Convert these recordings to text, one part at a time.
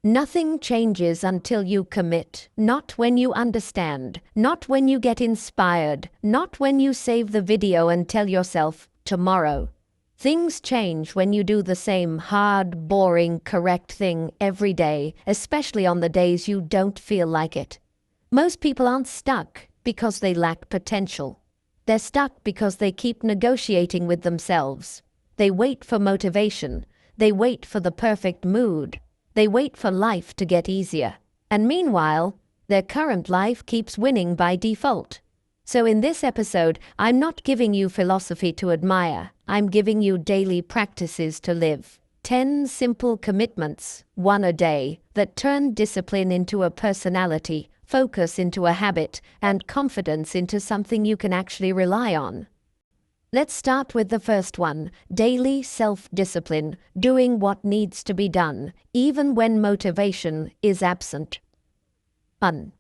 Nothing changes until you commit, not when you understand, not when you get inspired, not when you save the video and tell yourself, tomorrow. Things change when you do the same hard, boring, correct thing every day, especially on the days you don't feel like it. Most people aren't stuck because they lack potential. They're stuck because they keep negotiating with themselves. They wait for motivation. They wait for the perfect mood. They wait for life to get easier. And meanwhile, their current life keeps winning by default. So in this episode, I'm not giving you philosophy to admire. I'm giving you daily practices to live. 10 simple commitments, one a day, that turn discipline into a personality, focus into a habit, and confidence into something you can actually rely on. Let's start with the first one, daily self-discipline, doing what needs to be done, even when motivation is absent. 1.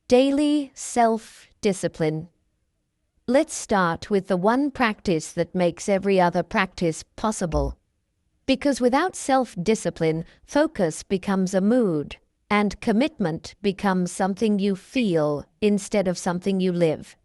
Daily self-discipline. Let's start with the one practice that makes every other practice possible. Because without self-discipline, focus becomes a mood, and commitment becomes something you feel instead of something you live.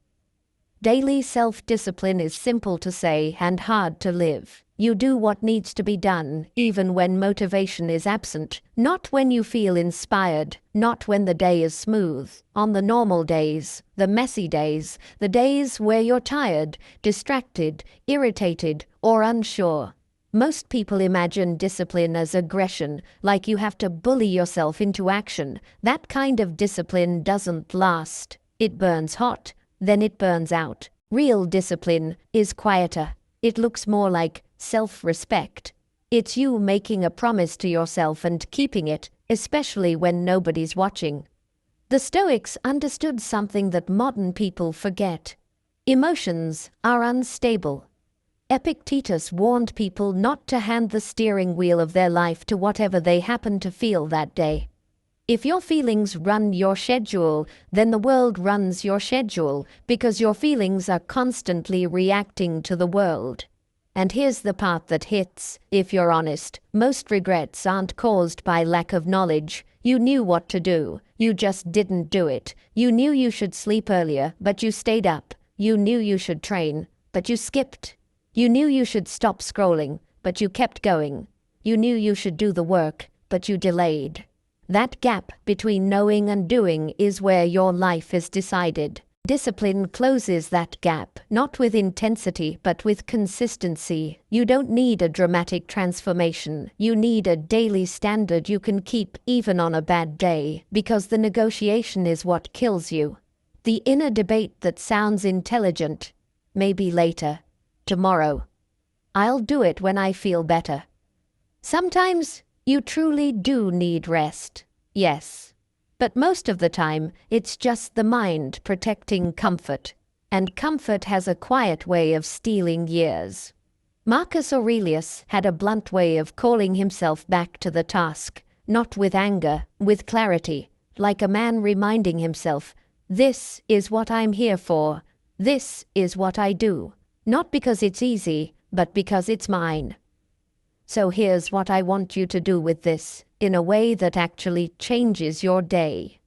Daily self-discipline is simple to say and hard to live. You do what needs to be done, even when motivation is absent, not when you feel inspired, not when the day is smooth. On the normal days, the messy days, the days where you're tired, distracted, irritated, or unsure. Most people imagine discipline as aggression, like you have to bully yourself into action. That kind of discipline doesn't last. It burns hot, then it burns out. Real discipline is quieter. It looks more like self-respect. It's you making a promise to yourself and keeping it, especially when nobody's watching. The Stoics understood something that modern people forget. Emotions are unstable. Epictetus warned people not to hand the steering wheel of their life to whatever they happen to feel that day. If your feelings run your schedule, then the world runs your schedule, because your feelings are constantly reacting to the world. And here's the part that hits. If you're honest, most regrets aren't caused by lack of knowledge. You knew what to do. You just didn't do it. You knew you should sleep earlier, but you stayed up. You knew you should train, but you skipped. You knew you should stop scrolling, but you kept going. You knew you should do the work, but you delayed. That gap between knowing and doing is where your life is decided. Discipline closes that gap, not with intensity, but with consistency. You don't need a dramatic transformation. You need a daily standard you can keep even on a bad day, because the negotiation is what kills you. The inner debate that sounds intelligent, maybe later, tomorrow. I'll do it when I feel better. Sometimes you truly do need rest, yes. But most of the time, it's just the mind protecting comfort. And comfort has a quiet way of stealing years. Marcus Aurelius had a blunt way of calling himself back to the task, not with anger, with clarity, like a man reminding himself, "This is what I'm here for. This is what I do. Not because it's easy, but because it's mine." So here's what I want you to do with this, in a way that actually changes your day.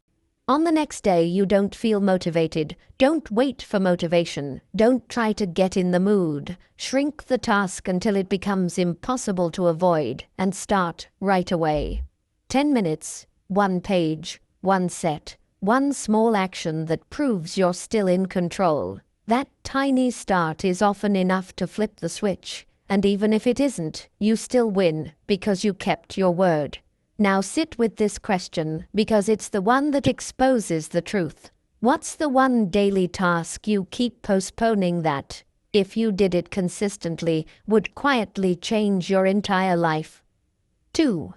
On the next day you don't feel motivated. Don't wait for motivation. Don't try to get in the mood. Shrink the task until it becomes impossible to avoid, and start right away. 10 minutes, 1 page, 1 set, 1 small action that proves you're still in control. That tiny start is often enough to flip the switch. And even if it isn't, you still win, because you kept your word. Now sit with this question, because it's the one that exposes the truth. What's the one daily task you keep postponing that, if you did it consistently, would quietly change your entire life? 2.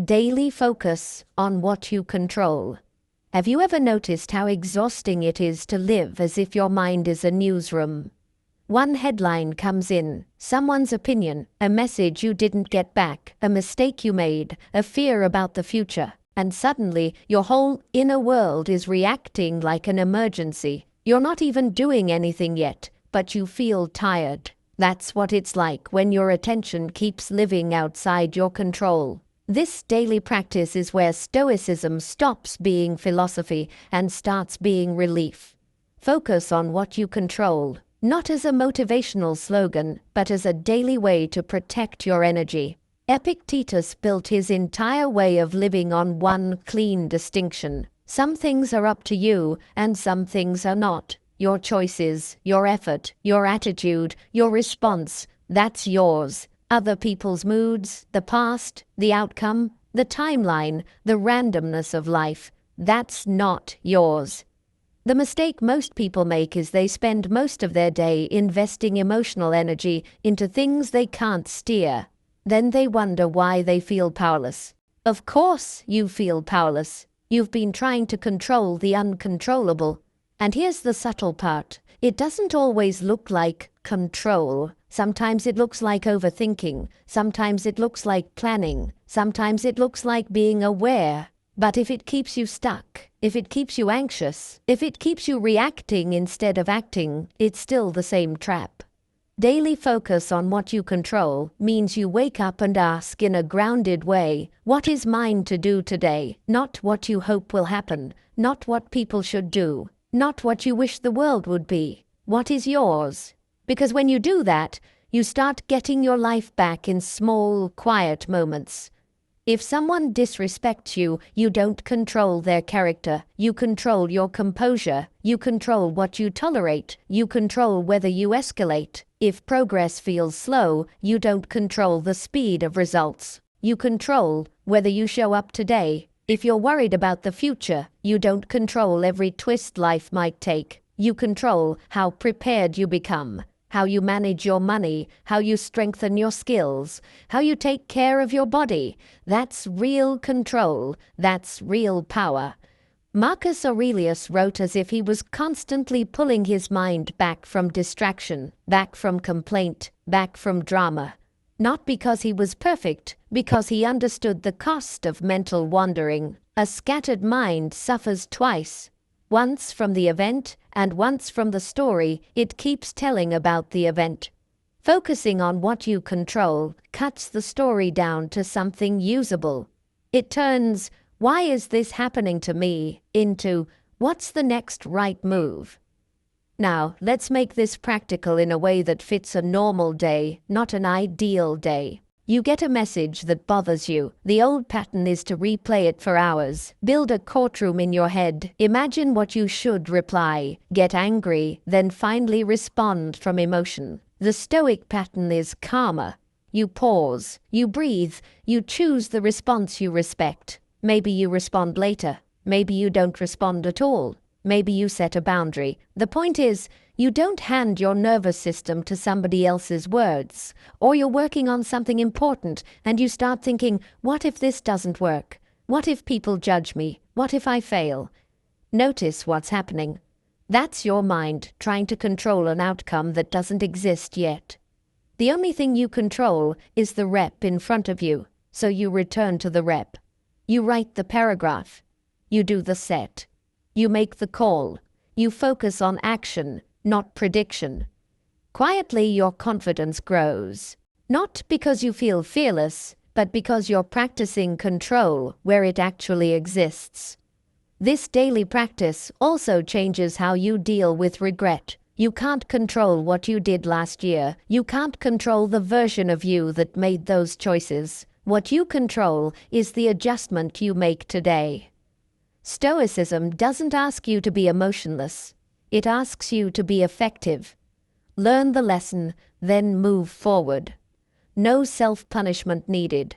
Daily focus on what you control. Have you ever noticed how exhausting it is to live as if your mind is a newsroom? One headline comes in, someone's opinion, a message you didn't get back, a mistake you made, a fear about the future, and suddenly your whole inner world is reacting like an emergency. You're not even doing anything yet, but you feel tired. That's what it's like when your attention keeps living outside your control. This daily practice is where Stoicism stops being philosophy and starts being relief. Focus on what you control, not as a motivational slogan, but as a daily way to protect your energy. Epictetus built his entire way of living on one clean distinction. Some things are up to you, and some things are not. Your choices, your effort, your attitude, your response, that's yours. Other people's moods, the past, the outcome, the timeline, the randomness of life, that's not yours. The mistake most people make is they spend most of their day investing emotional energy into things they can't steer. Then they wonder why they feel powerless. Of course you feel powerless. You've been trying to control the uncontrollable. And here's the subtle part. It doesn't always look like control. Sometimes it looks like overthinking. Sometimes it looks like planning. Sometimes it looks like being aware. But if it keeps you stuck, if it keeps you anxious, if it keeps you reacting instead of acting, it's still the same trap. Daily focus on what you control means you wake up and ask in a grounded way, what is mine to do today? Not what you hope will happen, not what people should do, not what you wish the world would be. What is yours? Because when you do that, you start getting your life back in small, quiet moments. If someone disrespects you, you don't control their character. You control your composure. You control what you tolerate. You control whether you escalate. If progress feels slow, you don't control the speed of results. You control whether you show up today. If you're worried about the future, you don't control every twist life might take. You control how prepared you become, how you manage your money, how you strengthen your skills, how you take care of your body. That's real control. That's real power. Marcus Aurelius wrote as if he was constantly pulling his mind back from distraction, back from complaint, back from drama. Not because he was perfect, because he understood the cost of mental wandering. A scattered mind suffers twice. Once from the event, and once from the story it keeps telling about the event. Focusing on what you control cuts the story down to something usable. It turns, "Why is this happening to me?" into, "What's the next right move?" Now, let's make this practical in a way that fits a normal day, not an ideal day. You get a message that bothers you. The old pattern is to replay it for hours. Build a courtroom in your head. Imagine what you should reply. Get angry, then finally respond from emotion. The Stoic pattern is calmer. You pause, you breathe, you choose the response you respect. Maybe you respond later. Maybe you don't respond at all. Maybe you set a boundary. The point is, you don't hand your nervous system to somebody else's words. Or you're working on something important and you start thinking, what if this doesn't work? What if people judge me? What if I fail? Notice what's happening. That's your mind trying to control an outcome that doesn't exist yet. The only thing you control is the rep in front of you, so you return to the rep. You write the paragraph. You do the set. You make the call. You focus on action, not prediction. Quietly, your confidence grows. Not because you feel fearless, but because you're practicing control where it actually exists. This daily practice also changes how you deal with regret. You can't control what you did last year. You can't control the version of you that made those choices. What you control is the adjustment you make today. Stoicism doesn't ask you to be emotionless. It asks you to be effective. Learn the lesson, then move forward. No self-punishment needed,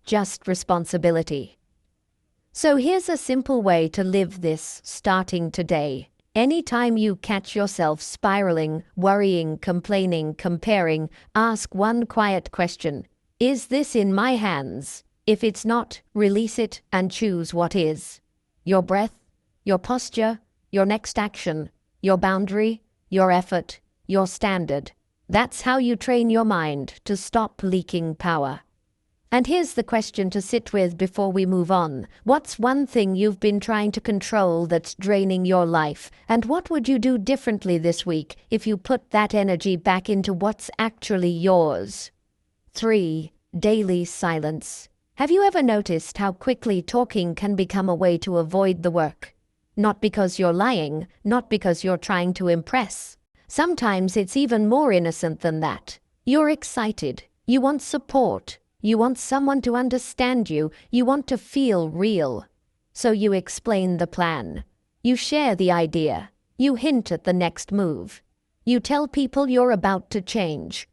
just responsibility. So here's a simple way to live this starting today. Anytime you catch yourself spiraling, worrying, complaining, comparing, ask one quiet question. Is this in my hands? If it's not, release it and choose what is. Your breath, your posture, your next action, your boundary, your effort, your standard. That's how you train your mind to stop leaking power. And here's the question to sit with before we move on. What's one thing you've been trying to control that's draining your life? And what would you do differently this week if you put that energy back into what's actually yours? 3. Daily silence. Have you ever noticed how quickly talking can become a way to avoid the work? Not because you're lying, not because you're trying to impress. Sometimes it's even more innocent than that. You're excited. You want support. You want someone to understand you. You want to feel real. So you explain the plan. You share the idea. You hint at the next move. You tell people you're about to change.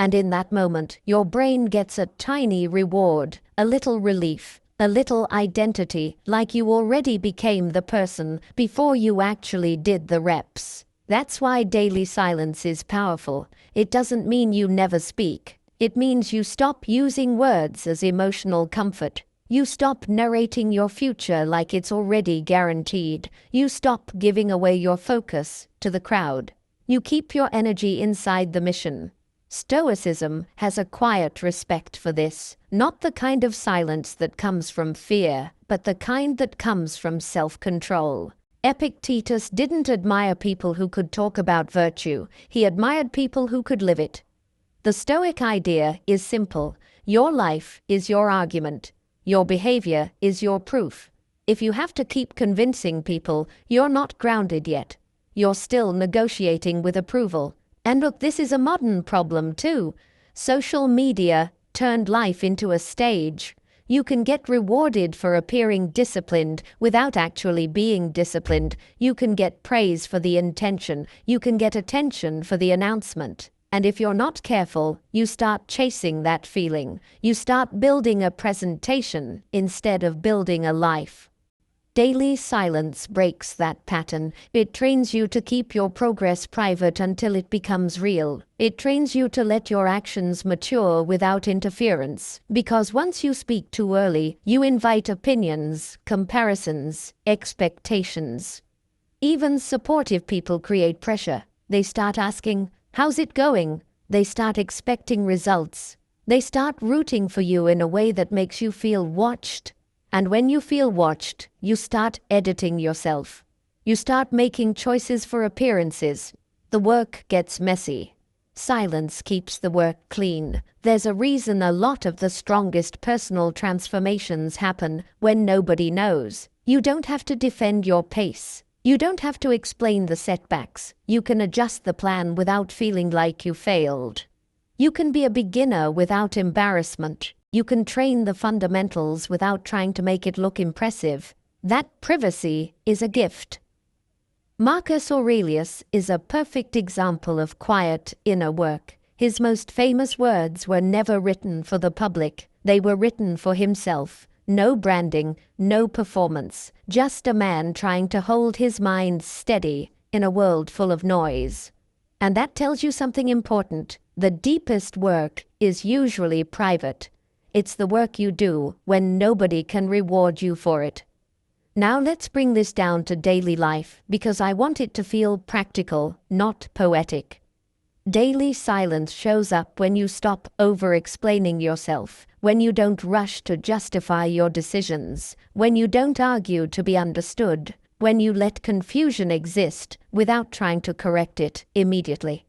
And in that moment, your brain gets a tiny reward, a little relief, a little identity, like you already became the person before you actually did the reps. That's why daily silence is powerful. It doesn't mean you never speak. It means you stop using words as emotional comfort. You stop narrating your future like it's already guaranteed. You stop giving away your focus to the crowd. You keep your energy inside the mission. Stoicism has a quiet respect for this, not the kind of silence that comes from fear, but the kind that comes from self-control. Epictetus didn't admire people who could talk about virtue. He admired people who could live it. The Stoic idea is simple. Your life is your argument. Your behavior is your proof. If you have to keep convincing people, you're not grounded yet. You're still negotiating with approval. And look, this is a modern problem too. Social media turned life into a stage. You can get rewarded for appearing disciplined without actually being disciplined. You can get praise for the intention. You can get attention for the announcement. And if you're not careful, you start chasing that feeling. You start building a presentation instead of building a life. Daily silence breaks that pattern. It trains you to keep your progress private until it becomes real. It trains you to let your actions mature without interference. Because once you speak too early, you invite opinions, comparisons, expectations. Even supportive people create pressure. They start asking, "How's it going?" They start expecting results. They start rooting for you in a way that makes you feel watched. And when you feel watched, you start editing yourself. You start making choices for appearances. The work gets messy. Silence keeps the work clean. There's a reason a lot of the strongest personal transformations happen when nobody knows. You don't have to defend your pace. You don't have to explain the setbacks. You can adjust the plan without feeling like you failed. You can be a beginner without embarrassment. You can train the fundamentals without trying to make it look impressive. That privacy is a gift. Marcus Aurelius is a perfect example of quiet inner work. His most famous words were never written for the public. They were written for himself. No branding, no performance. Just a man trying to hold his mind steady in a world full of noise. And that tells you something important. The deepest work is usually private. It's the work you do when nobody can reward you for it. Now let's bring this down to daily life because I want it to feel practical, not poetic. Daily silence shows up when you stop over-explaining yourself, when you don't rush to justify your decisions, when you don't argue to be understood, when you let confusion exist without trying to correct it immediately.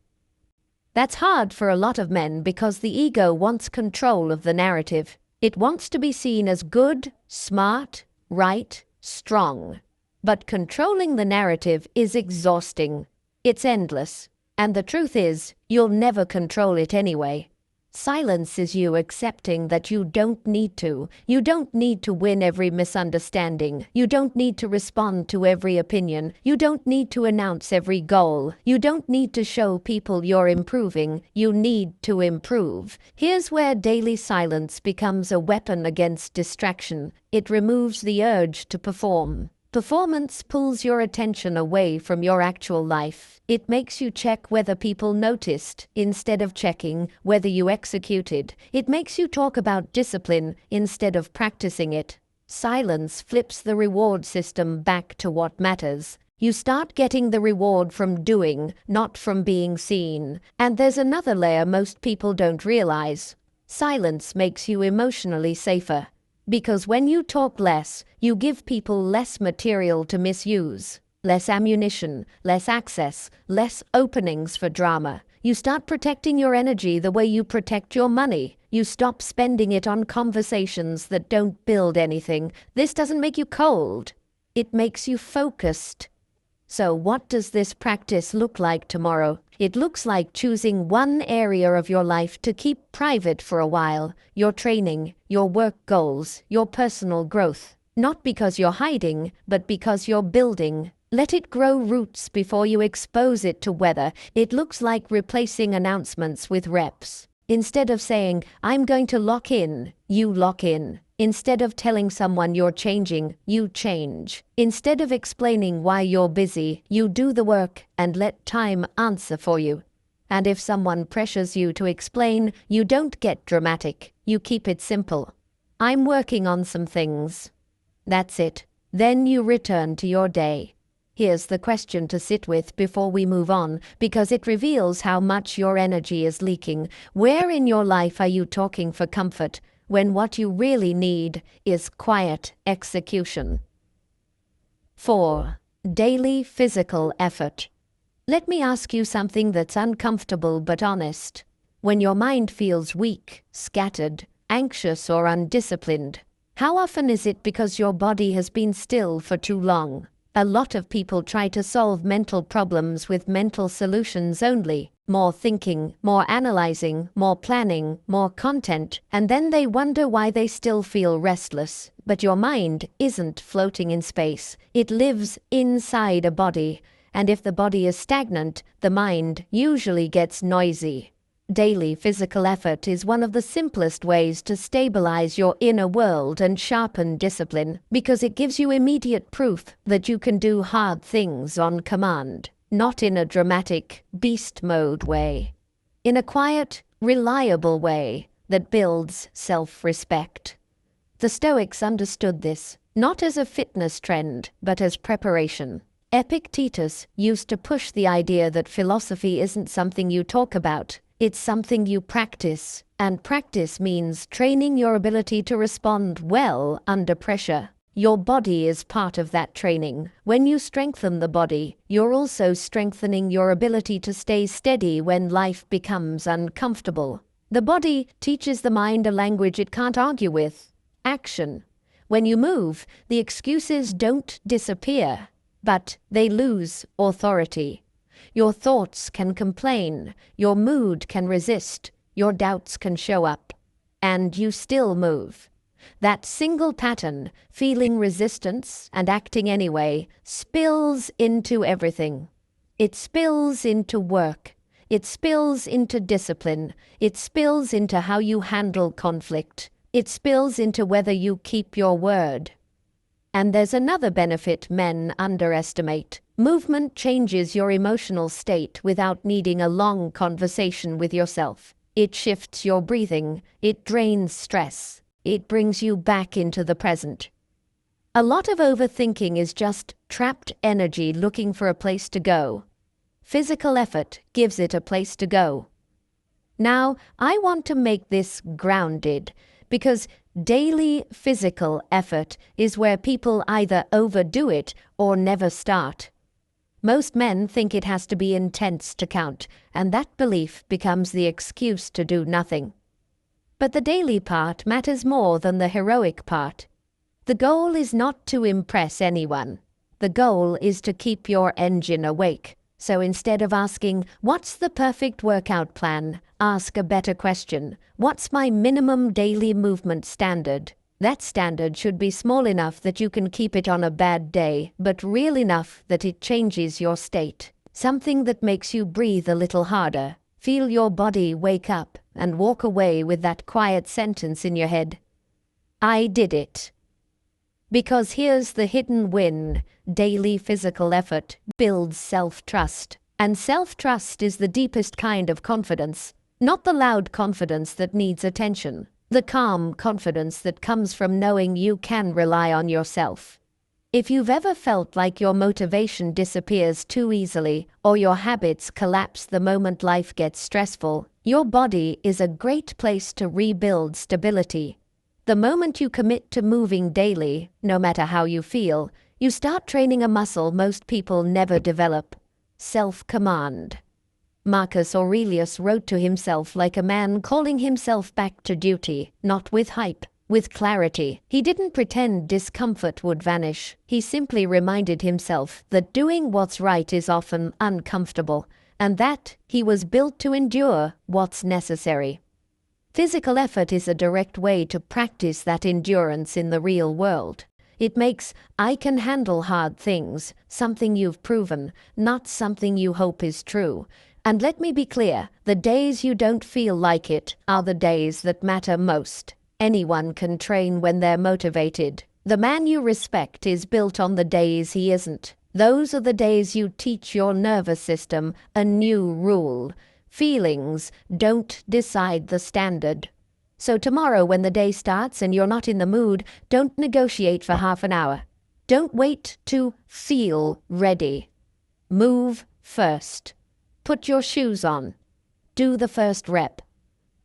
That's hard for a lot of men because the ego wants control of the narrative. It wants to be seen as good, smart, right, strong. But controlling the narrative is exhausting. It's endless. And the truth is, you'll never control it anyway. Silence is you accepting that you don't need to. You don't need to win every misunderstanding. You don't need to respond to every opinion. You don't need to announce every goal. You don't need to show people you're improving. You need to improve. Here's where daily silence becomes a weapon against distraction. It removes the urge to perform. Performance pulls your attention away from your actual life. It makes you check whether people noticed instead of checking whether you executed. It makes you talk about discipline instead of practicing it. Silence flips the reward system back to what matters. You start getting the reward from doing, not from being seen. And there's another layer most people don't realize. Silence makes you emotionally safer. Because when you talk less, you give people less material to misuse, less ammunition, less access, less openings for drama. You start protecting your energy the way you protect your money. You stop spending it on conversations that don't build anything. This doesn't make you cold. It makes you focused. So what does this practice look like tomorrow? It looks like choosing one area of your life to keep private for a while. Your training, your work goals, your personal growth. Not because you're hiding, but because you're building. Let it grow roots before you expose it to weather. It looks like replacing announcements with reps. Instead of saying, I'm going to lock in, you lock in. Instead of telling someone you're changing, you change. Instead of explaining why you're busy, you do the work and let time answer for you. And if someone pressures you to explain, you don't get dramatic. You keep it simple. I'm working on some things. That's it. Then you return to your day. Here's the question to sit with before we move on, because it reveals how much your energy is leaking. Where in your life are you talking for comfort, when what you really need is quiet execution? 4. Daily physical effort. Let me ask you something that's uncomfortable but honest. When your mind feels weak, scattered, anxious, or undisciplined, how often is it because your body has been still for too long? A lot of people try to solve mental problems with mental solutions only. More thinking, more analyzing, more planning, more content, and then they wonder why they still feel restless. But your mind isn't floating in space. It lives inside a body, and if the body is stagnant, the mind usually gets noisy. Daily physical effort is one of the simplest ways to stabilize your inner world and sharpen discipline, because it gives you immediate proof that you can do hard things on command, not in a dramatic, beast mode way. In a quiet, reliable way that builds self-respect. The Stoics understood this, not as a fitness trend, but as preparation. Epictetus used to push the idea that philosophy isn't something you talk about. It's something you practice, and practice means training your ability to respond well under pressure. Your body is part of that training. When you strengthen the body, you're also strengthening your ability to stay steady when life becomes uncomfortable. The body teaches the mind a language it can't argue with: action. When you move, the excuses don't disappear, but they lose authority. Your thoughts can complain, your mood can resist, your doubts can show up, and you still move. That single pattern, feeling resistance and acting anyway, spills into everything. It spills into work. It spills into discipline. It spills into how you handle conflict. It spills into whether you keep your word. And there's another benefit men underestimate. Movement changes your emotional state without needing a long conversation with yourself. It shifts your breathing. It drains stress. It brings you back into the present. A lot of overthinking is just trapped energy looking for a place to go. Physical effort gives it a place to go. Now, I want to make this grounded, because daily physical effort is where people either overdo it or never start. Most men think it has to be intense to count, and that belief becomes the excuse to do nothing. But the daily part matters more than the heroic part. The goal is not to impress anyone. The goal is to keep your engine awake. So instead of asking, "What's the perfect workout plan?" ask a better question. What's my minimum daily movement standard? That standard should be small enough that you can keep it on a bad day, but real enough that it changes your state. Something that makes you breathe a little harder, feel your body wake up, and walk away with that quiet sentence in your head: I did it. Because here's the hidden win: daily physical effort builds self-trust. And self-trust is the deepest kind of confidence, not the loud confidence that needs attention. The calm confidence that comes from knowing you can rely on yourself. If you've ever felt like your motivation disappears too easily, or your habits collapse the moment life gets stressful, your body is a great place to rebuild stability. The moment you commit to moving daily, no matter how you feel, you start training a muscle most people never develop: self-command. Marcus Aurelius wrote to himself like a man calling himself back to duty, not with hype, with clarity. He didn't pretend discomfort would vanish. He simply reminded himself that doing what's right is often uncomfortable, and that he was built to endure what's necessary. Physical effort is a direct way to practice that endurance in the real world. It makes "I can handle hard things" something you've proven, not something you hope is true. And let me be clear, the days you don't feel like it are the days that matter most. Anyone can train when they're motivated. The man you respect is built on the days he isn't. Those are the days you teach your nervous system a new rule. Feelings don't decide the standard. So tomorrow when the day starts and you're not in the mood, don't negotiate for half an hour. Don't wait to feel ready. Move first. Put your shoes on. Do the first rep.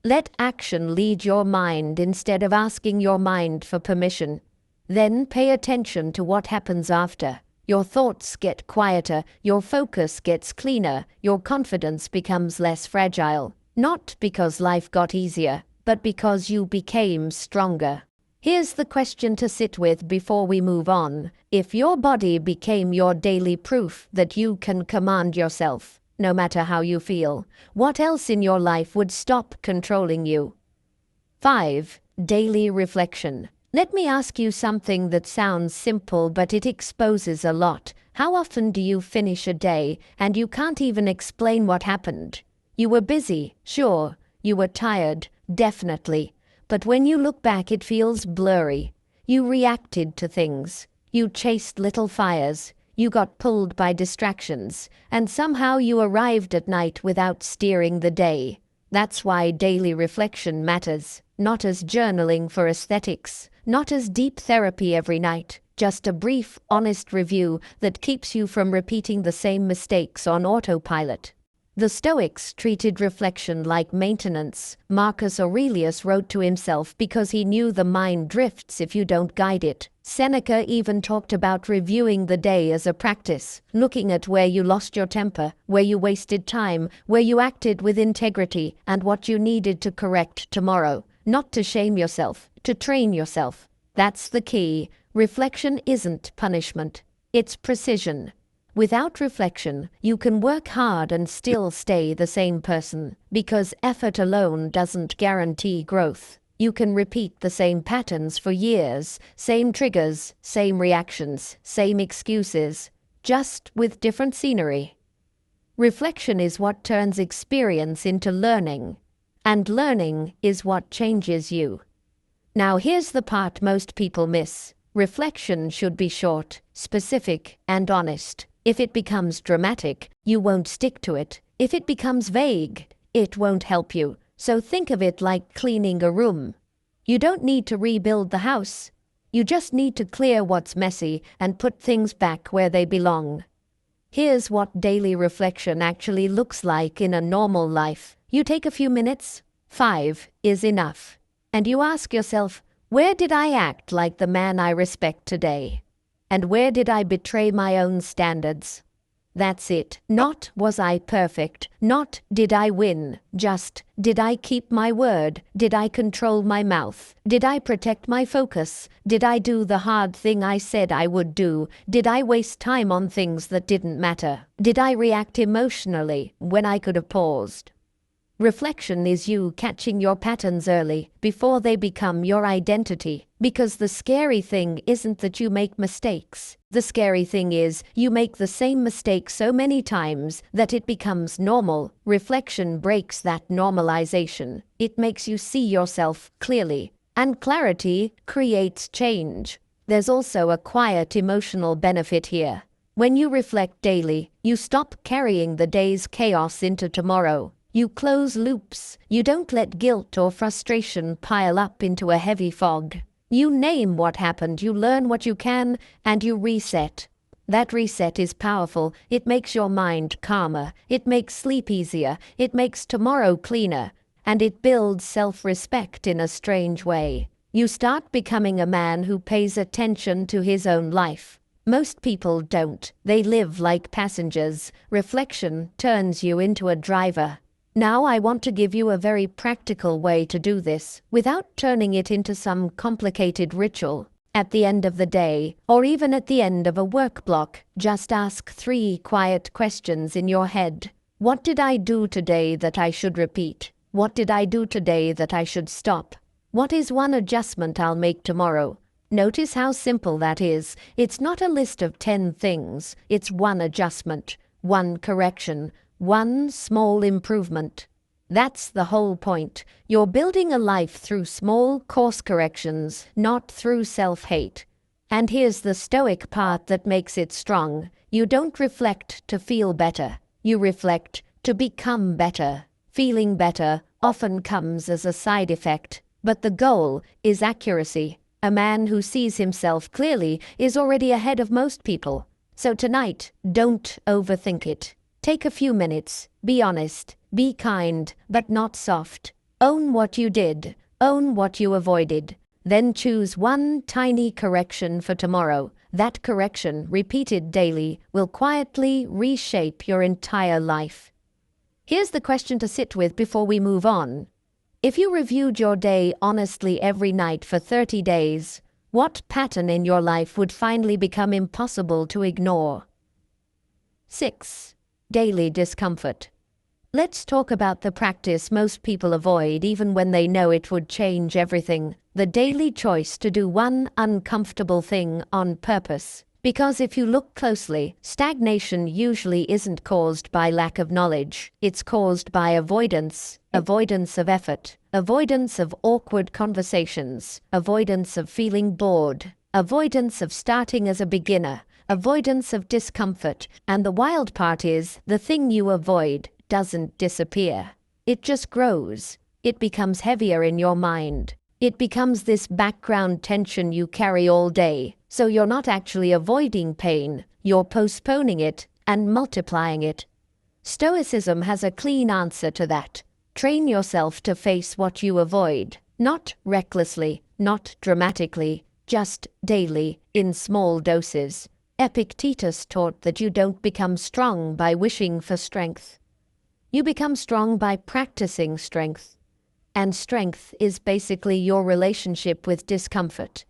Let action lead your mind instead of asking your mind for permission. Then pay attention to what happens after. Your thoughts get quieter, your focus gets cleaner, your confidence becomes less fragile. Not because life got easier, but because you became stronger. Here's the question to sit with before we move on. If your body became your daily proof that you can command yourself, no matter how you feel, what else in your life would stop controlling you? 5. Daily reflection. Let me ask you something that sounds simple, but it exposes a lot. How often do you finish a day and you can't even explain what happened? You were busy, sure. You were tired, definitely. But when you look back, it feels blurry. You reacted to things. You chased little fires. You got pulled by distractions. And somehow you arrived at night without steering the day. That's why daily reflection matters. Not as journaling for aesthetics. Not as deep therapy every night. Just a brief, honest review that keeps you from repeating the same mistakes on autopilot. The Stoics treated reflection like maintenance. Marcus Aurelius wrote to himself because he knew the mind drifts if you don't guide it. Seneca even talked about reviewing the day as a practice, looking at where you lost your temper, where you wasted time, where you acted with integrity, and what you needed to correct tomorrow. Not to shame yourself, to train yourself. That's the key. Reflection isn't punishment. It's precision. Without reflection, you can work hard and still stay the same person, because effort alone doesn't guarantee growth. You can repeat the same patterns for years, same triggers, same reactions, same excuses, just with different scenery. Reflection is what turns experience into learning, and learning is what changes you. Now here's the part most people miss. Reflection should be short, specific, and honest. If it becomes dramatic, you won't stick to it. If it becomes vague, it won't help you. So think of it like cleaning a room. You don't need to rebuild the house. You just need to clear what's messy and put things back where they belong. Here's what daily reflection actually looks like in a normal life. You take a few minutes. 5 is enough. And you ask yourself, where did I act like the man I respect today? And where did I betray my own standards? That's it. Not was I perfect. Not did I win. Just did I keep my word? Did I control my mouth? Did I protect my focus? Did I do the hard thing I said I would do? Did I waste time on things that didn't matter? Did I react emotionally when I could have paused? Reflection is you catching your patterns early, before they become your identity. Because the scary thing isn't that you make mistakes. The scary thing is you make the same mistake so many times that it becomes normal. Reflection breaks that normalization. It makes you see yourself clearly. And clarity creates change. There's also a quiet emotional benefit here. When you reflect daily, you stop carrying the day's chaos into tomorrow. You close loops. You don't let guilt or frustration pile up into a heavy fog. You name what happened, you learn what you can, and you reset. That reset is powerful. It makes your mind calmer. It makes sleep easier. It makes tomorrow cleaner. And it builds self-respect in a strange way. You start becoming a man who pays attention to his own life. Most people don't. They live like passengers. Reflection turns you into a driver. Now I want to give you a very practical way to do this, without turning it into some complicated ritual. At the end of the day, or even at the end of a work block, just ask 3 quiet questions in your head. What did I do today that I should repeat? What did I do today that I should stop? What is one adjustment I'll make tomorrow? Notice how simple that is. It's not a list of 10 things. It's one adjustment, one correction, one small improvement. That's the whole point. You're building a life through small course corrections, not through self-hate. And here's the Stoic part that makes it strong. You don't reflect to feel better. You reflect to become better. Feeling better often comes as a side effect, but the goal is accuracy. A man who sees himself clearly is already ahead of most people. So tonight, don't overthink it. Take a few minutes, be honest, be kind, but not soft. Own what you did, own what you avoided. Then choose one tiny correction for tomorrow. That correction, repeated daily, will quietly reshape your entire life. Here's the question to sit with before we move on. If you reviewed your day honestly every night for 30 days, what pattern in your life would finally become impossible to ignore? 6. Daily discomfort. Let's talk about the practice most people avoid even when they know it would change everything. The daily choice to do one uncomfortable thing on purpose. Because if you look closely, stagnation usually isn't caused by lack of knowledge. It's caused by avoidance. Avoidance of effort. Avoidance of awkward conversations. Avoidance of feeling bored. Avoidance of starting as a beginner. Avoidance of discomfort. And the wild part is, the thing you avoid doesn't disappear. It just grows. It becomes heavier in your mind. It becomes this background tension you carry all day. So you're not actually avoiding pain, you're postponing it and multiplying it. Stoicism has a clean answer to that. Train yourself to face what you avoid. Not recklessly, not dramatically, just daily, in small doses. Epictetus taught that you don't become strong by wishing for strength. You become strong by practicing strength. And strength is basically your relationship with discomfort.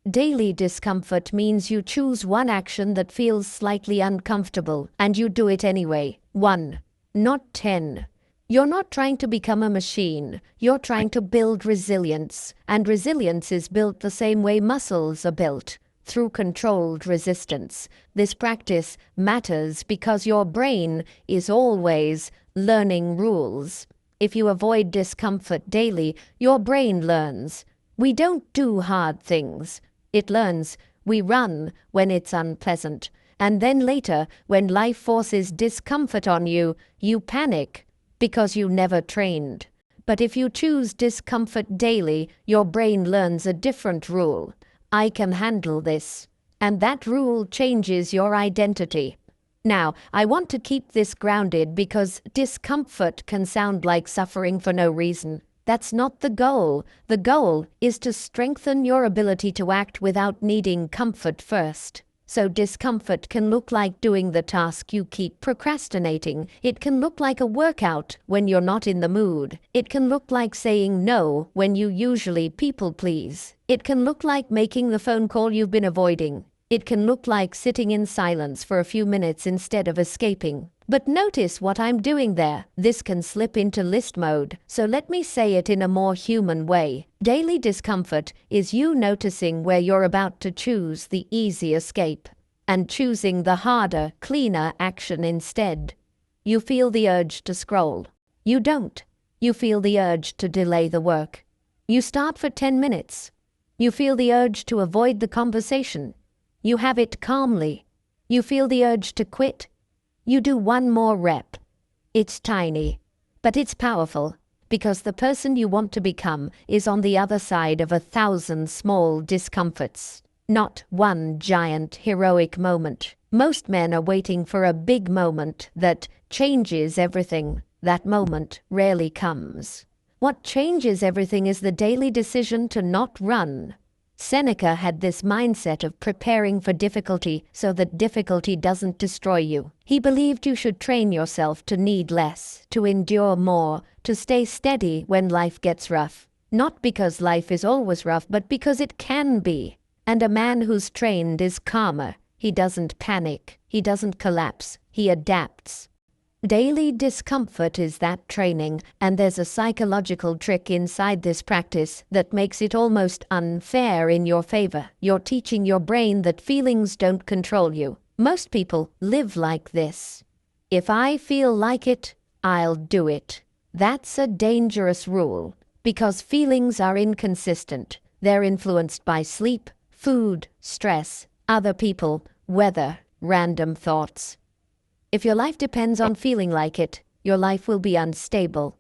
Daily discomfort means you choose one action that feels slightly uncomfortable, and you do it anyway. 1, not 10. You're not trying to become a machine. You're trying to build resilience. And resilience is built the same way muscles are built, through controlled resistance. This practice matters because your brain is always learning rules. If you avoid discomfort daily, your brain learns. We don't do hard things. It learns. We run when it's unpleasant. And then later, when life forces discomfort on you, you panic because you never trained. But if you choose discomfort daily, your brain learns a different rule. I can handle this. And that rule changes your identity. Now, I want to keep this grounded because discomfort can sound like suffering for no reason. That's not the goal. The goal is to strengthen your ability to act without needing comfort first. So discomfort can look like doing the task you keep procrastinating. It can look like a workout when you're not in the mood. It can look like saying no when you usually people please. It can look like making the phone call you've been avoiding. It can look like sitting in silence for a few minutes instead of escaping. But notice what I'm doing there. This can slip into list mode, so let me say it in a more human way. Daily discomfort is you noticing where you're about to choose the easy escape, and choosing the harder, cleaner action instead. You feel the urge to scroll. You don't. You feel the urge to delay the work. You start for 10 minutes. You feel the urge to avoid the conversation. You have it calmly. You feel the urge to quit. You do one more rep. It's tiny, but it's powerful, because the person you want to become is on the other side of 1,000 small discomforts, not one giant heroic moment. Most men are waiting for a big moment that changes everything. That moment rarely comes. What changes everything is the daily decision to not run, Seneca had this mindset of preparing for difficulty so that difficulty doesn't destroy you. He believed you should train yourself to need less, to endure more, to stay steady when life gets rough. Not because life is always rough, but because it can be. And a man who's trained is calmer. He doesn't panic. He doesn't collapse. He adapts. Daily discomfort is that training, and there's a psychological trick inside this practice that makes it almost unfair in your favor. You're teaching your brain that feelings don't control you. Most people live like this. If I feel like it, I'll do it. That's a dangerous rule, because feelings are inconsistent. They're influenced by sleep, food, stress, other people, weather, random thoughts. If your life depends on feeling like it, your life will be unstable.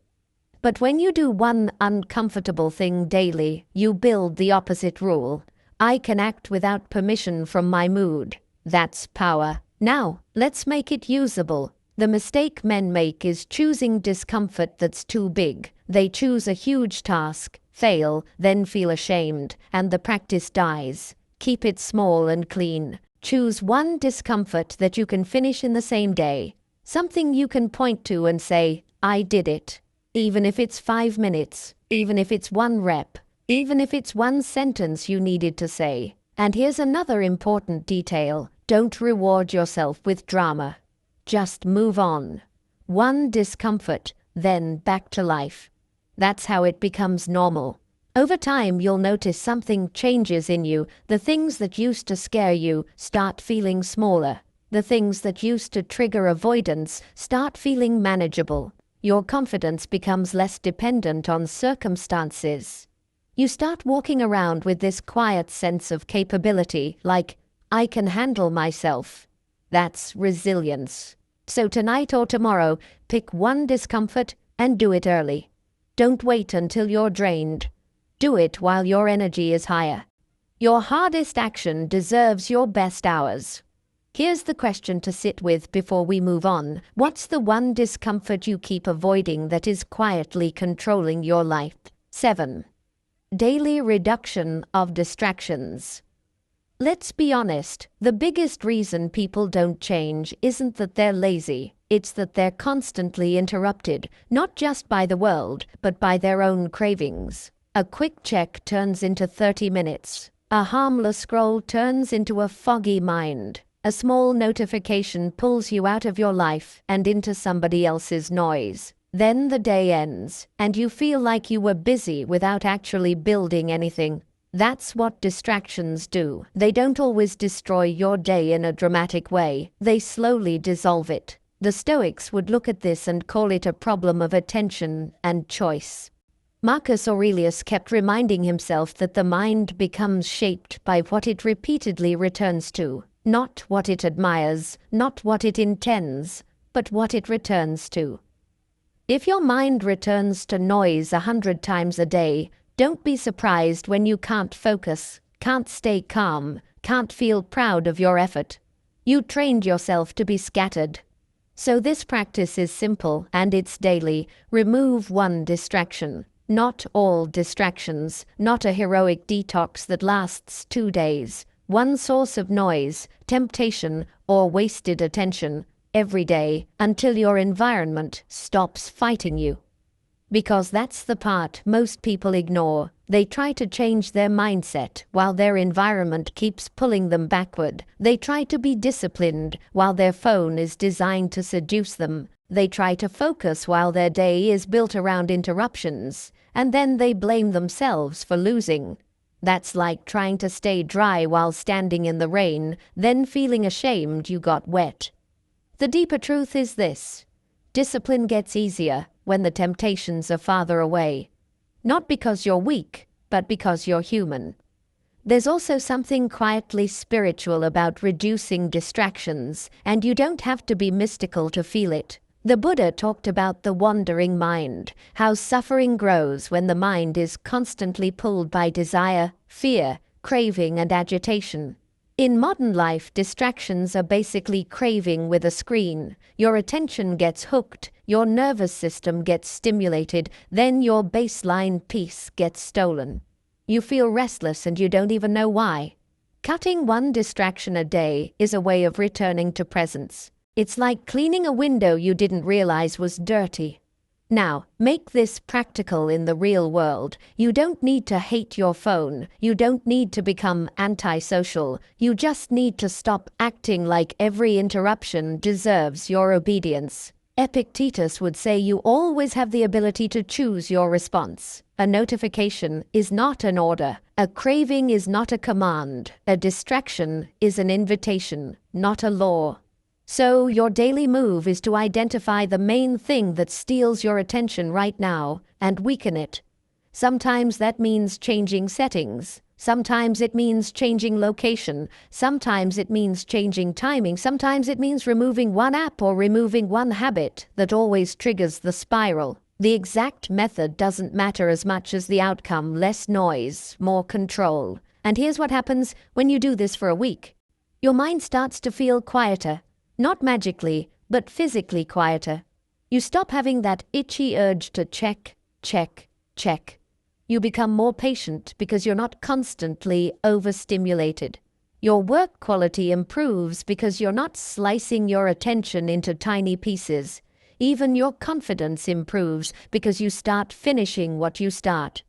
But when you do one uncomfortable thing daily, you build the opposite rule. I can act without permission from my mood. That's power. Now, let's make it usable. The mistake men make is choosing discomfort that's too big. They choose a huge task, fail, then feel ashamed, and the practice dies. Keep it small and clean. Choose one discomfort that you can finish in the same day. Something you can point to and say, I did it. Even if it's 5 minutes, even if it's 1 rep, even if it's 1 sentence you needed to say. And here's another important detail. Don't reward yourself with drama. Just move on. One discomfort, then back to life. That's how it becomes normal. Over time, you'll notice something changes in you. The things that used to scare you start feeling smaller. The things that used to trigger avoidance start feeling manageable. Your confidence becomes less dependent on circumstances. You start walking around with this quiet sense of capability, like, I can handle myself. That's resilience. So tonight or tomorrow, pick one discomfort and do it early. Don't wait until you're drained. Do it while your energy is higher. Your hardest action deserves your best hours. Here's the question to sit with before we move on. What's the one discomfort you keep avoiding that is quietly controlling your life? 7. Daily reduction of distractions. Let's be honest, the biggest reason people don't change isn't that they're lazy. It's that they're constantly interrupted, not just by the world, but by their own cravings. A quick check turns into 30 minutes. A harmless scroll turns into a foggy mind. A small notification pulls you out of your life and into somebody else's noise. Then the day ends, and you feel like you were busy without actually building anything. That's what distractions do. They don't always destroy your day in a dramatic way. They slowly dissolve it. The Stoics would look at this and call it a problem of attention and choice. Marcus Aurelius kept reminding himself that the mind becomes shaped by what it repeatedly returns to, not what it admires, not what it intends, but what it returns to. If your mind returns to noise 100 times a day, don't be surprised when you can't focus, can't stay calm, can't feel proud of your effort. You trained yourself to be scattered. So this practice is simple and it's daily. Remove one distraction. Not all distractions, not a heroic detox that lasts 2 days. One source of noise, temptation, or wasted attention every day until your environment stops fighting you. Because that's the part most people ignore. They try to change their mindset while their environment keeps pulling them backward. They try to be disciplined while their phone is designed to seduce them. They try to focus while their day is built around interruptions, and then they blame themselves for losing. That's like trying to stay dry while standing in the rain, then feeling ashamed you got wet. The deeper truth is this: discipline gets easier when the temptations are farther away. Not because you're weak, but because you're human. There's also something quietly spiritual about reducing distractions, and you don't have to be mystical to feel it. The Buddha talked about the wandering mind, how suffering grows when the mind is constantly pulled by desire, fear, craving, and agitation. In modern life, distractions are basically craving with a screen. Your attention gets hooked, your nervous system gets stimulated, then your baseline peace gets stolen. You feel restless and you don't even know why. Cutting one distraction a day is a way of returning to presence. It's like cleaning a window you didn't realize was dirty. Now, make this practical in the real world. You don't need to hate your phone. You don't need to become antisocial. You just need to stop acting like every interruption deserves your obedience. Epictetus would say you always have the ability to choose your response. A notification is not an order. A craving is not a command. A distraction is an invitation, not a law. So your daily move is to identify the main thing that steals your attention right now and weaken it. Sometimes that means changing settings. Sometimes it means changing location. Sometimes it means changing timing. Sometimes it means removing one app or removing one habit that always triggers the spiral. The exact method doesn't matter as much as the outcome: less noise, more control. And here's what happens when you do this for a week. Your mind starts to feel quieter. Not magically, but physically quieter. You stop having that itchy urge to check, check, check. You become more patient because you're not constantly overstimulated. Your work quality improves because you're not slicing your attention into tiny pieces. Even your confidence improves because you start finishing what you start.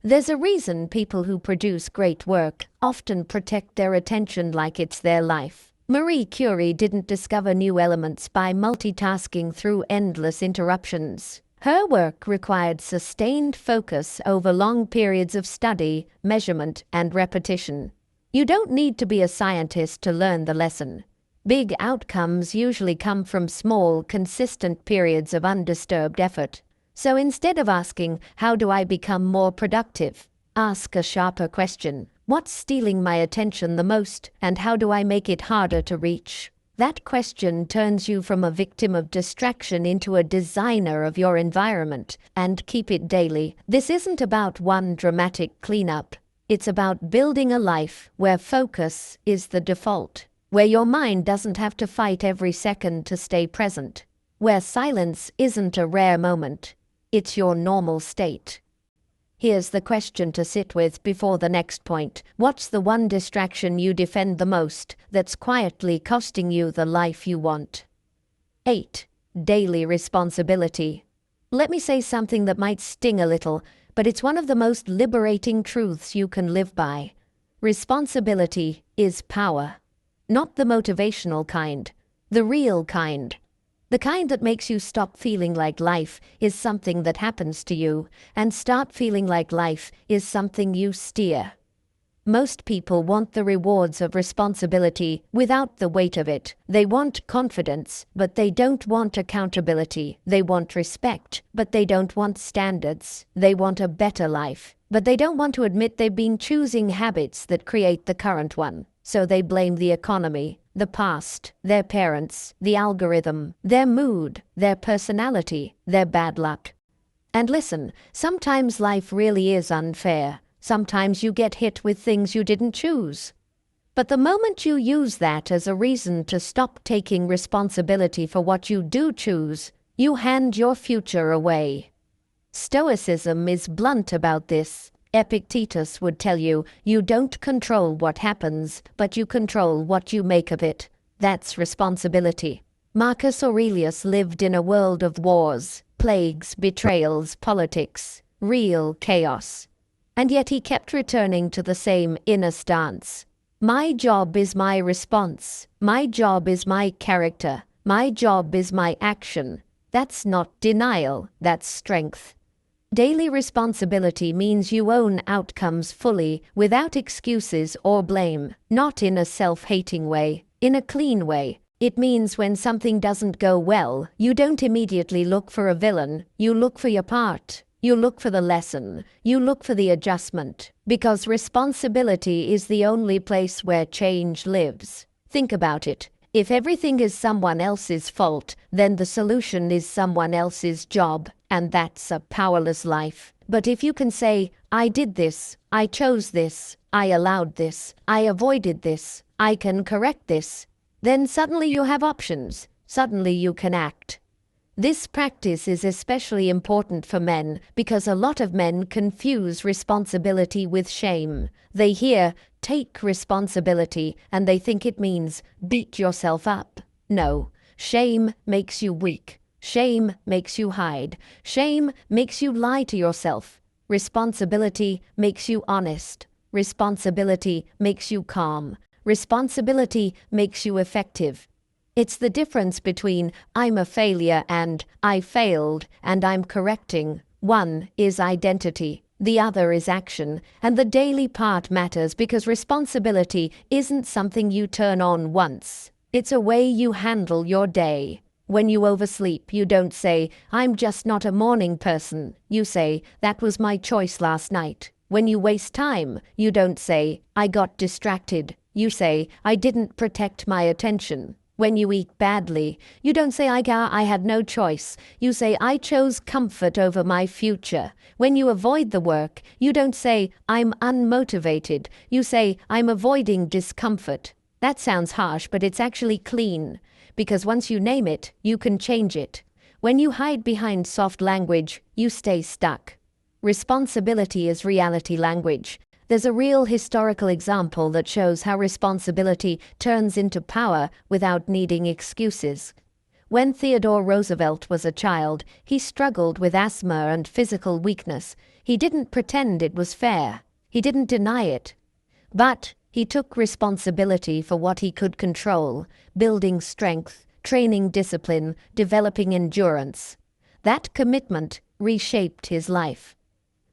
There's a reason people who produce great work often protect their attention like it's their life. Marie Curie didn't discover new elements by multitasking through endless interruptions. Her work required sustained focus over long periods of study, measurement, and repetition. You don't need to be a scientist to learn the lesson. Big outcomes usually come from small, consistent periods of undisturbed effort. So instead of asking, "How do I become more productive?" ask a sharper question. What's stealing my attention the most, and how do I make it harder to reach? That question turns you from a victim of distraction into a designer of your environment. And keep it daily. This isn't about one dramatic cleanup. It's about building a life where focus is the default, where your mind doesn't have to fight every second to stay present, where silence isn't a rare moment. It's your normal state. Here's the question to sit with before the next point. What's the one distraction you defend the most that's quietly costing you the life you want? 8. Daily responsibility. Let me say something that might sting a little, but it's one of the most liberating truths you can live by. Responsibility is power. Not the motivational kind, the real kind. The kind that makes you stop feeling like life is something that happens to you and start feeling like life is something you steer. Most people want the rewards of responsibility without the weight of it. They want confidence, but they don't want accountability. They want respect, but they don't want standards. They want a better life, but they don't want to admit they've been choosing habits that create the current one. So they blame the economy, the past, their parents, the algorithm, their mood, their personality, their bad luck. And listen, sometimes life really is unfair. Sometimes you get hit with things you didn't choose. But the moment you use that as a reason to stop taking responsibility for what you do choose, you hand your future away. Stoicism is blunt about this. Epictetus would tell you, you don't control what happens, but you control what you make of it. That's responsibility. Marcus Aurelius lived in a world of wars, plagues, betrayals, politics, real chaos. And yet he kept returning to the same inner stance. My job is my response. My job is my character. My job is my action. That's not denial, that's strength. Daily responsibility means you own outcomes fully, without excuses or blame, not in a self-hating way, in a clean way. It means when something doesn't go well, you don't immediately look for a villain, you look for your part. You look for the lesson. You look for the adjustment. Because responsibility is the only place where change lives. Think about it. If everything is someone else's fault, then the solution is someone else's job, and that's a powerless life. But if you can say, I did this, I chose this, I allowed this, I avoided this, I can correct this, then suddenly you have options. Suddenly you can act. This practice is especially important for men because a lot of men confuse responsibility with shame. They hear, take responsibility, and they think it means beat yourself up. No, shame makes you weak. Shame makes you hide. Shame makes you lie to yourself. Responsibility makes you honest. Responsibility makes you calm. Responsibility makes you effective. It's the difference between I'm a failure and I failed and I'm correcting. One is identity, the other is action, and the daily part matters because responsibility isn't something you turn on once. It's a way you handle your day. When you oversleep, you don't say, I'm just not a morning person. You say, that was my choice last night. When you waste time, you don't say, I got distracted. You say, I didn't protect my attention. When you eat badly, you don't say, I had no choice. You say, I chose comfort over my future. When you avoid the work, you don't say, I'm unmotivated. You say, I'm avoiding discomfort. That sounds harsh, but it's actually clean. Because once you name it, you can change it. When you hide behind soft language, you stay stuck. Responsibility is reality language. There's a real historical example that shows how responsibility turns into power without needing excuses. When Theodore Roosevelt was a child, he struggled with asthma and physical weakness. He didn't pretend it was fair. He didn't deny it. But he took responsibility for what he could control, building strength, training discipline, developing endurance. That commitment reshaped his life.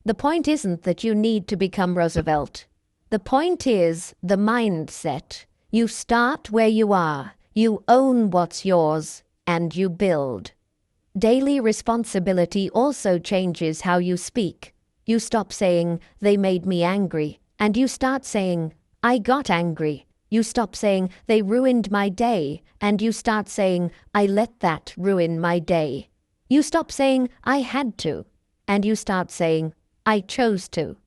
The point isn't that you need to become Roosevelt. The point is the mindset. You start where you are, you own what's yours, and you build. Daily responsibility also changes how you speak. You stop saying, they made me angry, and you start saying, I got angry. You stop saying, they ruined my day, and you start saying, I let that ruin my day. You stop saying, I had to, and you start saying, I chose to.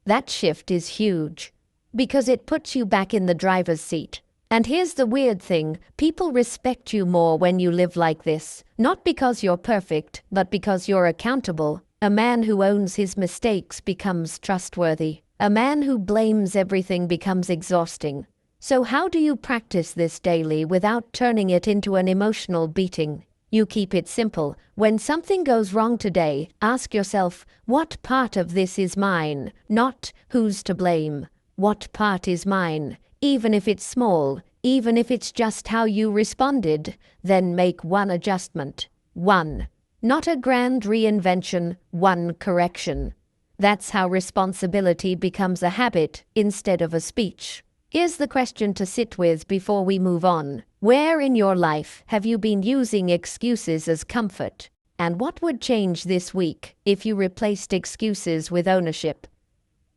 That shift is huge, because it puts you back in the driver's seat. And here's the weird thing, people respect you more when you live like this, not because you're perfect, but because you're accountable. A man who owns his mistakes becomes trustworthy. A man who blames everything becomes exhausting. So how do you practice this daily without turning it into an emotional beating? You keep it simple. When something goes wrong today, ask yourself, what part of this is mine? Not who's to blame. What part is mine? Even if it's small, even if it's just how you responded, then make one adjustment. One. Not a grand reinvention, one correction. That's how responsibility becomes a habit instead of a speech. Here's the question to sit with before we move on. Where in your life have you been using excuses as comfort? And what would change this week if you replaced excuses with ownership?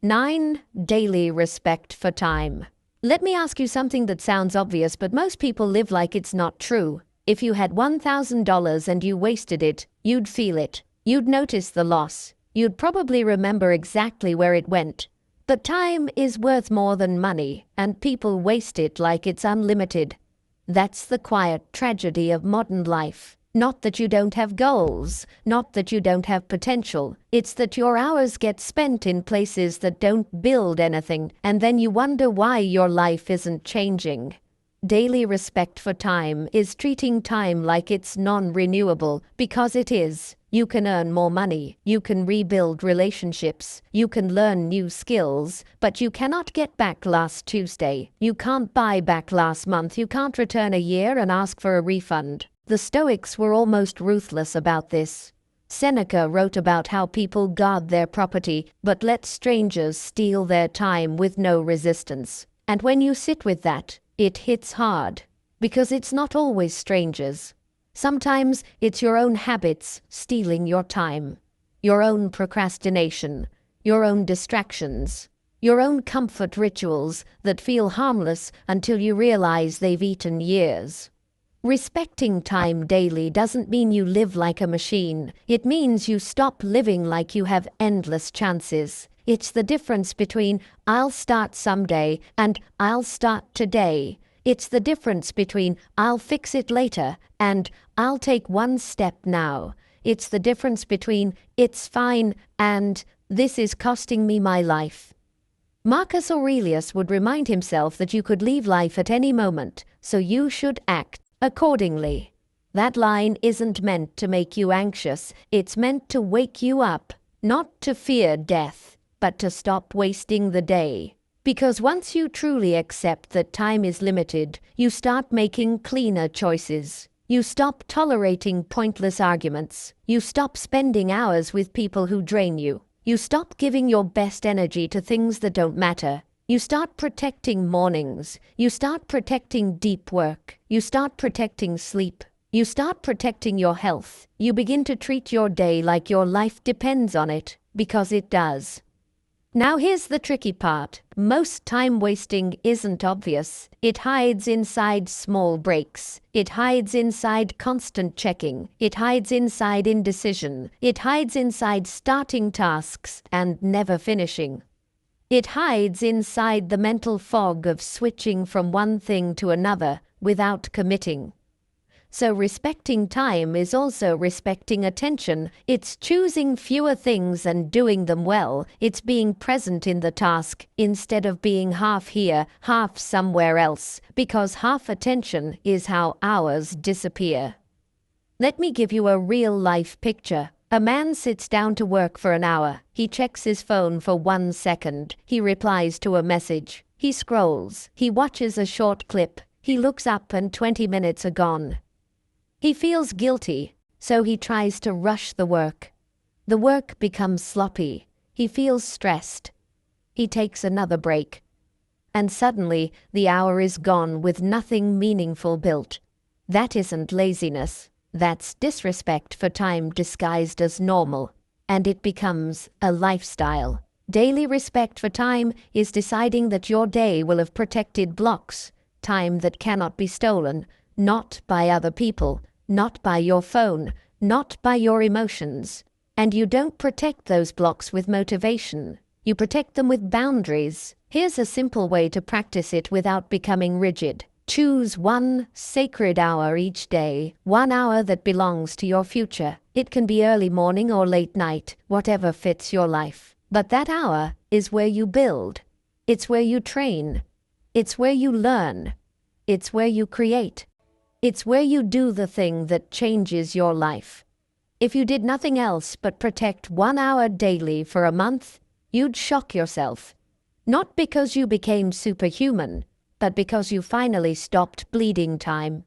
9. Daily respect for time. Let me ask you something that sounds obvious, but most people live like it's not true. If you had $1,000 and you wasted it, you'd feel it. You'd notice the loss. You'd probably remember exactly where it went. But time is worth more than money, and people waste it like it's unlimited. That's the quiet tragedy of modern life. Not that you don't have goals, not that you don't have potential. It's that your hours get spent in places that don't build anything, and then you wonder why your life isn't changing. Daily respect for time is treating time like it's non-renewable, because it is. You can earn more money, you can rebuild relationships, you can learn new skills, but you cannot get back last Tuesday. You can't buy back last month, you can't return a year and ask for a refund. The Stoics were almost ruthless about this. Seneca wrote about how people guard their property, but let strangers steal their time with no resistance. And when you sit with that, it hits hard, because it's not always strangers. Sometimes it's your own habits stealing your time, your own procrastination, your own distractions, your own comfort rituals that feel harmless until you realize they've eaten years. Respecting time daily doesn't mean you live like a machine. It means you stop living like you have endless chances. It's the difference between I'll start someday and I'll start today. It's the difference between "I'll fix it later" and "I'll take one step now." It's the difference between "it's fine" and "this is costing me my life." Marcus Aurelius would remind himself that you could leave life at any moment, so you should act accordingly. That line isn't meant to make you anxious, it's meant to wake you up, not to fear death, but to stop wasting the day. Because once you truly accept that time is limited, you start making cleaner choices. You stop tolerating pointless arguments. You stop spending hours with people who drain you. You stop giving your best energy to things that don't matter. You start protecting mornings. You start protecting deep work. You start protecting sleep. You start protecting your health. You begin to treat your day like your life depends on it, because it does. Now here's the tricky part. Most time wasting isn't obvious. It hides inside small breaks. It hides inside constant checking. It hides inside indecision. It hides inside starting tasks and never finishing. It hides inside the mental fog of switching from one thing to another without committing. So respecting time is also respecting attention. It's choosing fewer things and doing them well. It's being present in the task instead of being half here, half somewhere else, because half attention is how hours disappear. Let me give you a real-life picture. A man sits down to work for an hour. He checks his phone for 1 second. He replies to a message. He scrolls. He watches a short clip. He looks up and 20 minutes are gone. He feels guilty, so he tries to rush the work. The work becomes sloppy. He feels stressed. He takes another break. And suddenly, the hour is gone with nothing meaningful built. That isn't laziness. That's disrespect for time disguised as normal. And it becomes a lifestyle. Daily respect for time is deciding that your day will have protected blocks, time that cannot be stolen, not by other people, not by your phone, not by your emotions. And you don't protect those blocks with motivation. You protect them with boundaries. Here's a simple way to practice it without becoming rigid. Choose one sacred hour each day, 1 hour that belongs to your future. It can be early morning or late night, whatever fits your life. But that hour is where you build. It's where you train. It's where you learn. It's where you create. It's where you do the thing that changes your life. If you did nothing else but protect 1 hour daily for a month, you'd shock yourself. Not because you became superhuman, but because you finally stopped bleeding time.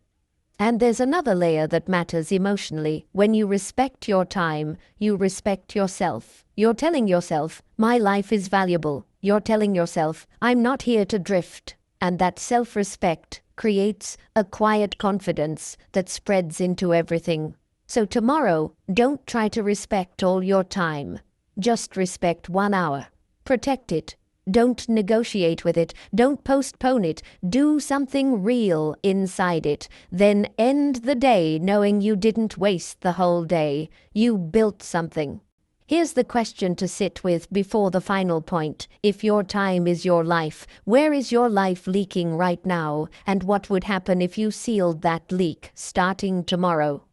And there's another layer that matters emotionally. When you respect your time, you respect yourself. You're telling yourself, my life is valuable. You're telling yourself, I'm not here to drift. And that self-respect creates a quiet confidence that spreads into everything. So tomorrow, don't try to respect all your time. Just respect 1 hour. Protect it. Don't negotiate with it. Don't postpone it. Do something real inside it. Then end the day knowing you didn't waste the whole day. You built something. Here's the question to sit with before the final point. If your time is your life, where is your life leaking right now? And what would happen if you sealed that leak starting tomorrow?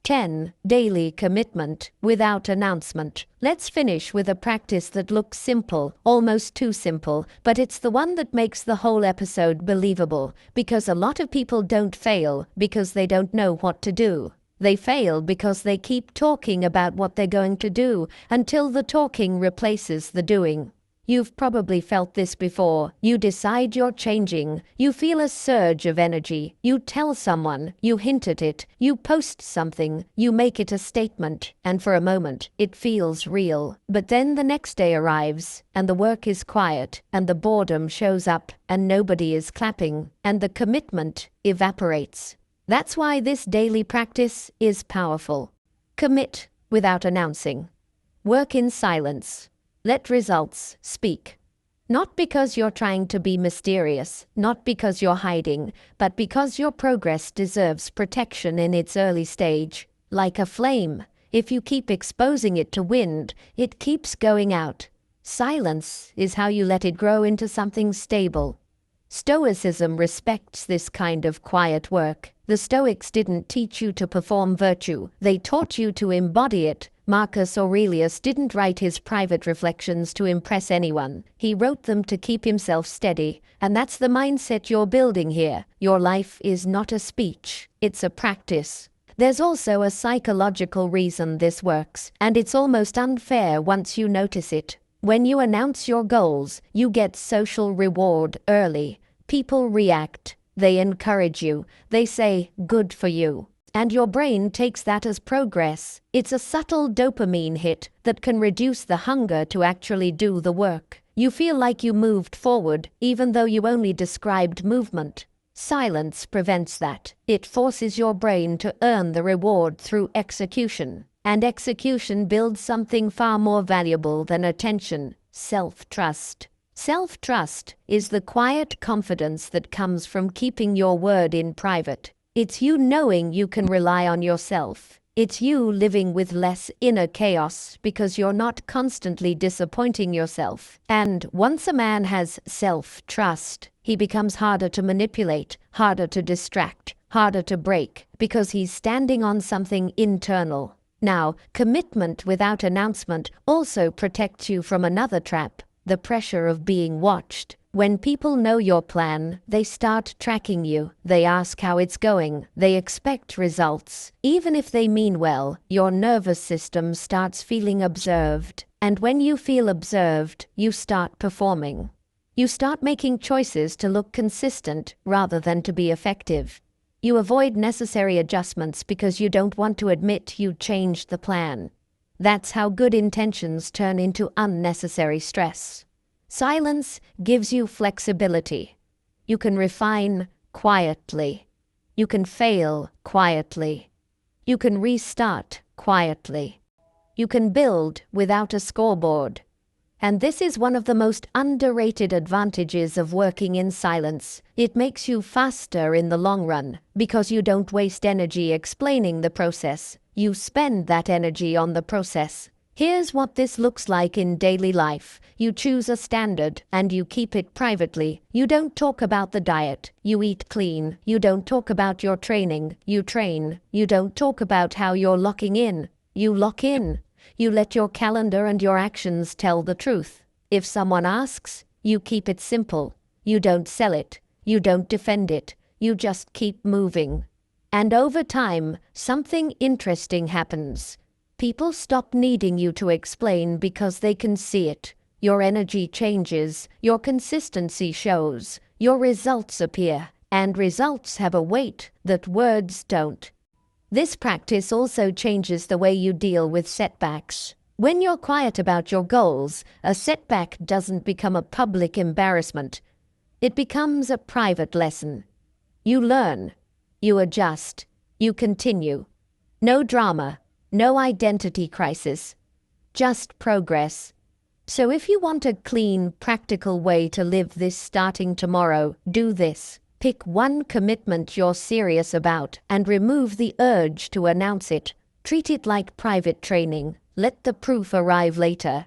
10. Daily commitment without announcement. Let's finish with a practice that looks simple, almost too simple, but it's the one that makes the whole episode believable, because a lot of people don't fail because they don't know what to do. They fail because they keep talking about what they're going to do until the talking replaces the doing. You've probably felt this before. You decide you're changing. You feel a surge of energy. You tell someone. You hint at it. You post something. You make it a statement. And for a moment, it feels real. But then the next day arrives, and the work is quiet, and the boredom shows up, and nobody is clapping, and the commitment evaporates. That's why this daily practice is powerful. Commit without announcing. Work in silence. Let results speak. Not because you're trying to be mysterious, not because you're hiding, but because your progress deserves protection in its early stage. Like a flame, if you keep exposing it to wind, it keeps going out. Silence is how you let it grow into something stable. Stoicism respects this kind of quiet work. The Stoics didn't teach you to perform virtue, they taught you to embody it. Marcus Aurelius didn't write his private reflections to impress anyone. He wrote them to keep himself steady. And that's the mindset you're building here. Your life is not a speech, it's a practice. There's also a psychological reason this works, and it's almost unfair once you notice it. When you announce your goals, you get social reward early. People react, they encourage you, they say, "Good for you." And your brain takes that as progress. It's a subtle dopamine hit that can reduce the hunger to actually do the work. You feel like you moved forward, even though you only described movement. Silence prevents that. It forces your brain to earn the reward through execution. And execution builds something far more valuable than attention: self-trust. Self-trust is the quiet confidence that comes from keeping your word in private. It's you knowing you can rely on yourself. It's you living with less inner chaos because you're not constantly disappointing yourself. And once a man has self-trust, he becomes harder to manipulate, harder to distract, harder to break, because he's standing on something internal. Now, commitment without announcement also protects you from another trap: the pressure of being watched. When people know your plan, they start tracking you. They ask how it's going. They expect results. Even if they mean well, your nervous system starts feeling observed. And when you feel observed, you start performing. You start making choices to look consistent rather than to be effective. You avoid necessary adjustments because you don't want to admit you changed the plan. That's how good intentions turn into unnecessary stress. Silence gives you flexibility. You can refine quietly. You can fail quietly. You can restart quietly. You can build without a scoreboard. And this is one of the most underrated advantages of working in silence. It makes you faster in the long run because you don't waste energy explaining the process. You spend that energy on the process. Here's what this looks like in daily life. You choose a standard and you keep it privately. You don't talk about the diet. You eat clean. You don't talk about your training. You train. You don't talk about how you're locking in. You lock in. You let your calendar and your actions tell the truth. If someone asks, you keep it simple. You don't sell it. You don't defend it. You just keep moving. And over time, something interesting happens. People stop needing you to explain because they can see it. Your energy changes, your consistency shows, your results appear, and results have a weight that words don't. This practice also changes the way you deal with setbacks. When you're quiet about your goals, a setback doesn't become a public embarrassment. It becomes a private lesson. You learn, you adjust, you continue. No drama. No identity crisis, just progress. So if you want a clean, practical way to live this starting tomorrow, do this. Pick one commitment you're serious about and remove the urge to announce it. Treat it like private training. Let the proof arrive later.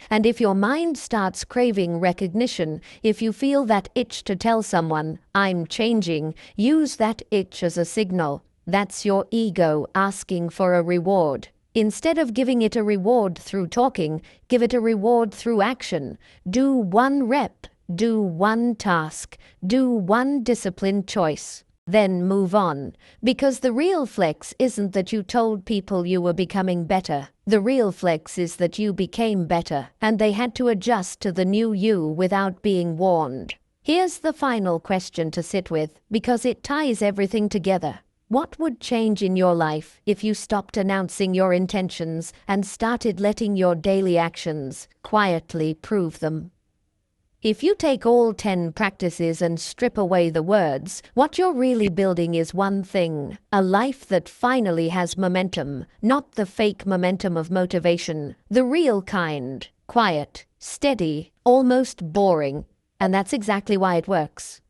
And if your mind starts craving recognition, if you feel that itch to tell someone, "I'm changing," use that itch as a signal. That's your ego asking for a reward. Instead of giving it a reward through talking, give it a reward through action. Do one rep, do one task, do one disciplined choice. Then move on. Because the real flex isn't that you told people you were becoming better. The real flex is that you became better, and they had to adjust to the new you without being warned. Here's the final question to sit with, because it ties everything together. What would change in your life if you stopped announcing your intentions and started letting your daily actions quietly prove them? If you take all 10 practices and strip away the words, what you're really building is one thing: a life that finally has momentum, not the fake momentum of motivation, the real kind, quiet, steady, almost boring. And that's exactly why it works.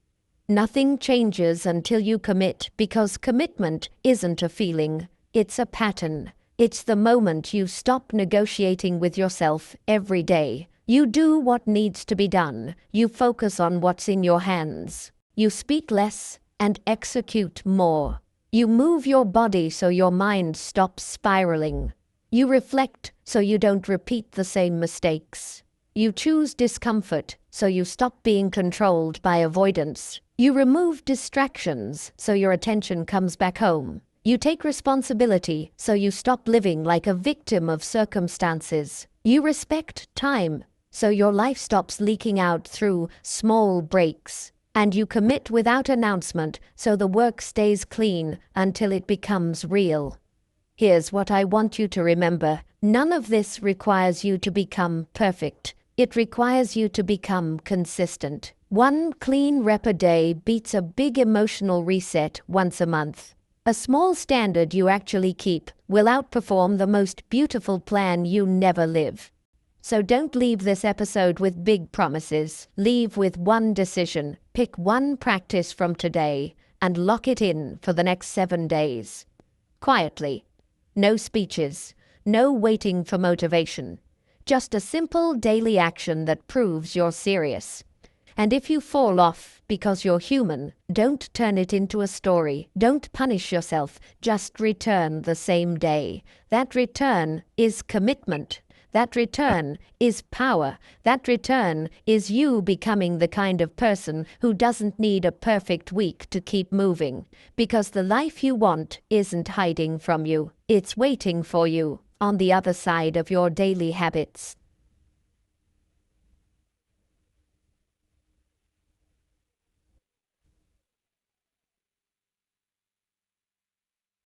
Nothing changes until you commit, because commitment isn't a feeling, it's a pattern. It's the moment you stop negotiating with yourself every day. You do what needs to be done. You focus on what's in your hands. You speak less and execute more. You move your body so your mind stops spiraling. You reflect so you don't repeat the same mistakes. You choose discomfort so you stop being controlled by avoidance. You remove distractions so your attention comes back home. You take responsibility so you stop living like a victim of circumstances. You respect time so your life stops leaking out through small breaks. And you commit without announcement so the work stays clean until it becomes real. Here's what I want you to remember. None of this requires you to become perfect. It requires you to become consistent. One clean rep a day beats a big emotional reset once a month. A small standard you actually keep will outperform the most beautiful plan you never live. So don't leave this episode with big promises. Leave with one decision. Pick one practice from today and lock it in for the next 7 days. Quietly. No speeches. No waiting for motivation. Just a simple daily action that proves you're serious. And if you fall off because you're human, don't turn it into a story. Don't punish yourself. Just return the same day. That return is commitment. That return is power. That return is you becoming the kind of person who doesn't need a perfect week to keep moving. Because the life you want isn't hiding from you. It's waiting for you on the other side of your daily habits.